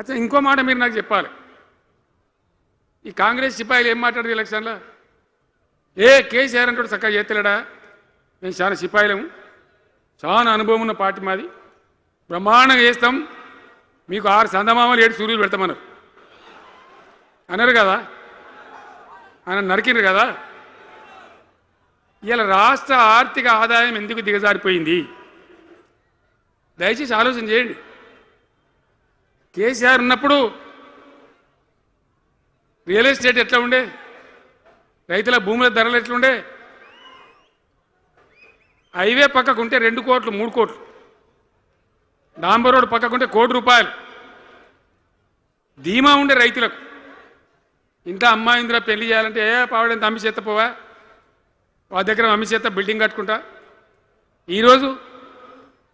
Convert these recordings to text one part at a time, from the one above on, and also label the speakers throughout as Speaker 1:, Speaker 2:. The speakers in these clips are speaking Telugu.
Speaker 1: అచ్చా ఇంకో మాట మీరు నాకు చెప్పాలి. ఈ కాంగ్రెస్ సిపాయిలు ఏం మాట్లాడారు ఎలక్షన్లో? కేసీఆర్ అంటాడు చక్కగా చేస్తలేడా, మేము చాలా సిపాయిలము, చాలా అనుభవం ఉన్న పార్టీ మాది, బ్రహ్మాండంగా చేస్తాం, మీకు 6 సందమామలు 7 సూర్యులు పెడతామన్నారు అన్నారు కదా, ఆయన నరికినారు కదా. ఇలా రాష్ట్ర ఆర్థిక ఆదాయం ఎందుకు దిగజారిపోయింది? దయచేసి ఆలోచన చేయండి. కేసీఆర్ ఉన్నప్పుడు రియల్ ఎస్టేట్ ఎట్లా ఉండే, రైతుల భూముల ధరలు ఎట్లుండే, హైవే పక్కకుంటే 2 కోట్లు 3 కోట్లు, డాంబర్ రోడ్ పక్కకుంటే ₹1 కోటి ధీమా ఉండే రైతులకు. ఇంత అమ్మాయిందిరా పెళ్లి చేయాలంటే పావడంత అమ్మి చేత పోవా, వాళ్ళ దగ్గర అమ్మి చేత బిల్డింగ్ కట్టుకుంటా. ఈరోజు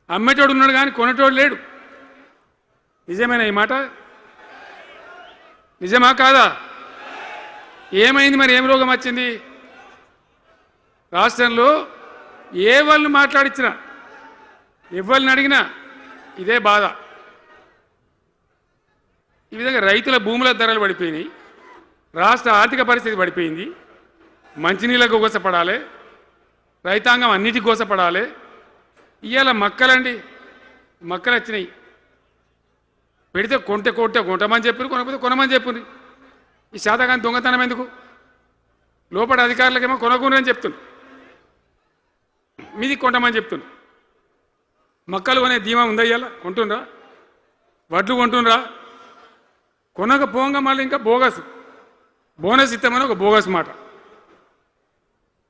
Speaker 1: అమ్మేటోడు ఉన్నాడు కానీ కొనేటోడు లేడు. నిజమేనా ఈ మాట? నిజమా కాదా? ఏమైంది మరి? ఏం రోగం వచ్చింది రాష్ట్రంలో? ఏ వాళ్ళని మాట్లాడించినా, ఎవరిని అడిగినా ఇదే బాధ. ఈ విధంగా రైతుల భూముల ధరలు పడిపోయినాయి, రాష్ట్ర ఆర్థిక పరిస్థితి పడిపోయింది, మంచినీళ్ళకు గోసపడాలి, రైతాంగం అన్నిటికీ గోసపడాలి. ఇవాళ మక్కలండి, మక్కలు వచ్చినాయి, పెడితే కొంటమని చెప్పారు, కొనకపోతే కొనమని చెప్పారు. ఈ శాతకాని దొంగతనం ఎందుకు? లోపల అధికారులకేమో కొనకూడదని చెప్తున్నారు, మీది కొంటమని చెప్తున్నారు. మక్కలు కొనే ధీమా ఉందా? ఇవాళ కొంటుండ్రా? వడ్లు కొంటుండ్రా? కొనకపోగా మళ్ళీ ఇంకా బోనస్ ఇస్తామని ఒక బోగస్ మాట.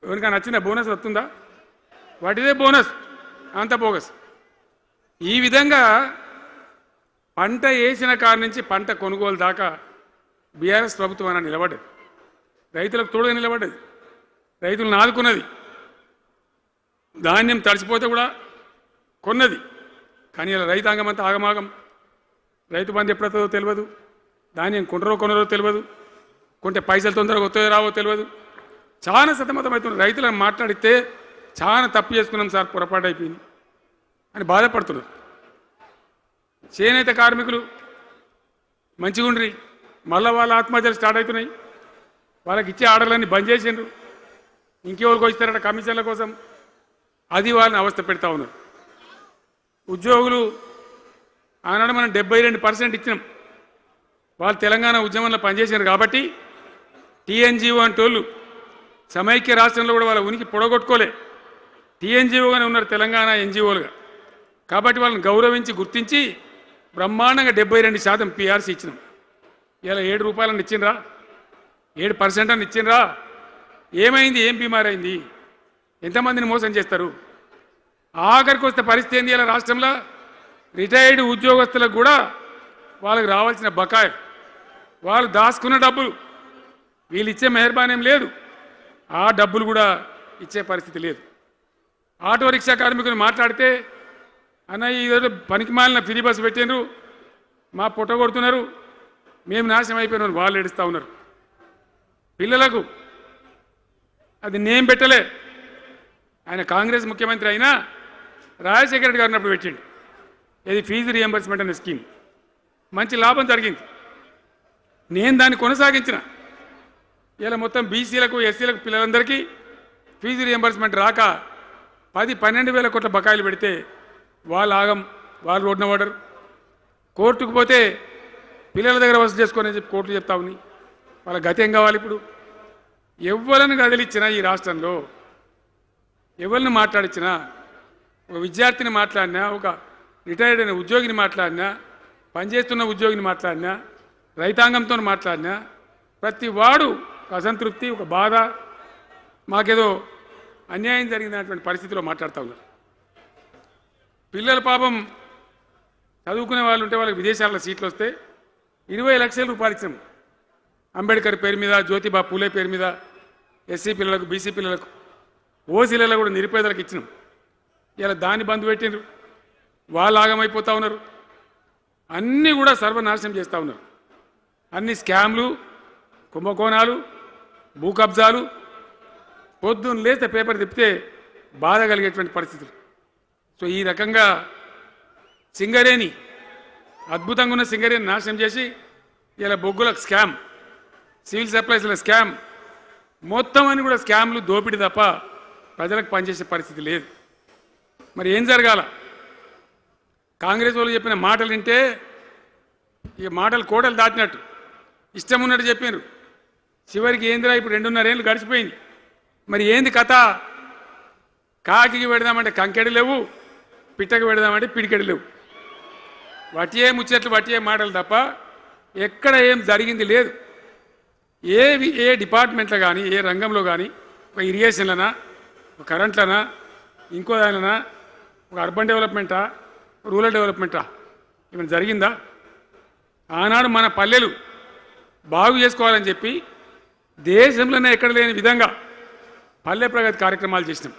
Speaker 1: ఎవరికైనా నచ్చిన బోనస్ వస్తుందా? వాటిదే బోనస్, అంత బోగస్. ఈ విధంగా పంట వేసిన కాడ నుంచి పంట కొనుగోలు దాకా బీఆర్ఎస్ ప్రభుత్వం అన్న నిలబడ్డది, రైతులకు తోడుగా నిలబడ్డది, రైతులను ఆదుకున్నది. ధాన్యం తడిసిపోతే కూడా కొన్నది. కానీ ఇలా రైతాంగం అంతా ఆగమాగం. రైతు బంధు ఎప్పుడవుతుందో తెలియదు, ధాన్యం కొనరో తెలియదు, కొంటే పైసలు తొందరగా వస్తాయో రావో తెలియదు. చాలా సతమతమవుతున్నారు. రైతులను మాట్లాడితే చాలా తప్పు చేసుకున్నాం సార్, పొరపాటు అయిపోయింది అని బాధపడుతున్నారు. చేనేత కార్మికులు మంచిగా ఉండ్రి, మళ్ళీ వాళ్ళ ఆత్మహత్యలు స్టార్ట్ అవుతున్నాయి. వాళ్ళకి ఇచ్చే ఆర్డర్లన్నీ బంద్ చేసిండ్రు, ఇంకెవరికి ఇస్తారట కమిషన్ల కోసం, అది వాళ్ళని అవస్థ పెడతా ఉన్నారు. ఉద్యోగులు ఆనాడు మనం 72% ఇచ్చినాం, వాళ్ళు తెలంగాణ ఉద్యమంలో పనిచేశారు కాబట్టి టీఎన్జిఓ అంటోళ్ళు సమైక్య రాష్ట్రంలో కూడా వాళ్ళ ఉనికి పొడగొట్టుకోలే, టీఎన్జిఓగానే ఉన్నారు తెలంగాణ ఎన్జిఓలుగా. కాబట్టి వాళ్ళని గౌరవించి గుర్తించి బ్రహ్మాండంగా 72% పిఆర్సీ ఇచ్చినాం. ఇలా ₹7 ఇచ్చిండ్రా, 7% అని ఇచ్చిండ్రా? ఏమైంది? ఏం బీమారైంది? ఎంతమందిని మోసం చేస్తారు? ఆఖరికి వస్తే పరిస్థితి ఏంది? ఇలా రాష్ట్రంలో రిటైర్డ్ ఉద్యోగస్తులకు కూడా వాళ్ళకి రావాల్సిన బకాయి, వాళ్ళు దాచుకున్న డబ్బులు వీళ్ళు ఇచ్చే మెహర్బానేం లేదు, ఆ డబ్బులు కూడా ఇచ్చే పరిస్థితి లేదు. ఆటో రిక్షా కార్మికులు మాట్లాడితే అన్నయ్య ఈరోజు పనికి మాలిన ఫ్రీ బస్సు పెట్టినారు, మా పొట్ట కొడుతున్నారు, మేము నాశనం అయిపోయినాం వాళ్ళు ఏడుస్తూ ఉన్నారు. పిల్లలకు అది నేమ్ పెట్టలే. ఆయన కాంగ్రెస్ ముఖ్యమంత్రి అయినా రాజశేఖర రెడ్డి గారు ఉన్నప్పుడు పెట్టిండు, ఇది ఫీజు రియంబర్స్మెంట్ అనే స్కీమ్. మంచి లాభం జరిగింది, నేను దాన్ని కొనసాగించిన. ఇలా మొత్తం బీసీలకు ఎస్సీలకు పిల్లలందరికీ ఫీజు రియంబర్స్మెంట్ రాక 10-12 వేల కోట్ల బకాయిలు పెడితే వాళ్ళు ఆగం, వాళ్ళు రోడ్డున పడరు. కోర్టుకు పోతే పిల్లల దగ్గర వసూలు చేసుకొని చెప్పి కోర్టులు చెప్తా ఉన్నాయి. వాళ్ళ గతి ఏం కావాలి? ఇప్పుడు ఎవరిని కదిలిచ్చినా ఈ రాష్ట్రంలో, ఎవరిని మాట్లాడించినా, ఒక విద్యార్థిని మాట్లాడినా, ఒక రిటైర్డ్ అయిన ఉద్యోగిని మాట్లాడినా, పనిచేస్తున్న ఉద్యోగిని మాట్లాడినా, రైతాంగంతో మాట్లాడినా, ప్రతి వాడు అసంతృప్తి, ఒక బాధ, మాకేదో అన్యాయం జరిగినటువంటి పరిస్థితిలో మాట్లాడుతూ ఉన్నారు. పిల్లల పాపం చదువుకునే వాళ్ళు ఉంటే వాళ్ళకి విదేశాల్లో సీట్లు వస్తే 20 లక్షల రూపాయలు ఇచ్చాం. అంబేద్కర్ పేరు మీద, జ్యోతిబా పూలే పేరు మీద, ఎస్సీ పిల్లలకు, బీసీ పిల్లలకు, ఓసీలలో కూడా నిరుపేదలకు ఇచ్చినాం. ఇలా దాన్ని బంద్ పెట్టినారు, వాళ్ళు ఆగమైపోతూ ఉన్నారు. అన్నీ కూడా సర్వనాశనం చేస్తూ ఉన్నారు. అన్ని స్కామ్లు, కుంభకోణాలు, భూ కబ్జాలు. పొద్దున్న లేస్తే పేపర్ తిప్పితే బాధ కలిగేటువంటి పరిస్థితులు. సో ఈ రకంగా సింగరేణి అద్భుతంగా ఉన్న సింగరేణి నాశనం చేసి ఇలా బొగ్గులకు స్కామ్, సివిల్ సప్లైస్ల స్కామ్, మొత్తం అని కూడా స్కామ్లు, దోపిడీ తప్ప ప్రజలకు పనిచేసే పరిస్థితి లేదు. మరి ఏం జరగాల? కాంగ్రెస్ వాళ్ళు చెప్పిన మాటలు వింటే ఈ మాటలు కోటలు దాటినట్టు ఇష్టం ఉన్నట్టు చెప్పారు. చివరికి ఏందిరా ఇప్పుడు 2.5 ఏళ్ళు గడిచిపోయింది. మరి ఏంది కథ? కాకికి పెడదామంటే కంకెడి లేవు, పిట్టకి పెడదామంటే పిడికెడి లేవు. వటియే ముచ్చట్లు, వటియే మాటలు తప్ప ఎక్కడ ఏం జరిగింది లేదు. ఏ డిపార్ట్మెంట్లో కానీ, ఏ రంగంలో కానీ, ఒక ఇరిగేషన్లనా, ఒక కరెంట్లనా, ఇంకో దానిలనా, ఒక అర్బన్ డెవలప్మెంటా, రూరల్ డెవలప్మెంటా ఏమైనా జరిగిందా? ఆనాడు మన పల్లెలు బాగు చేసుకోవాలని చెప్పి దేశంలోనే ఎక్కడ లేని విధంగా పల్లె ప్రగతి కార్యక్రమాలు చేసినాం.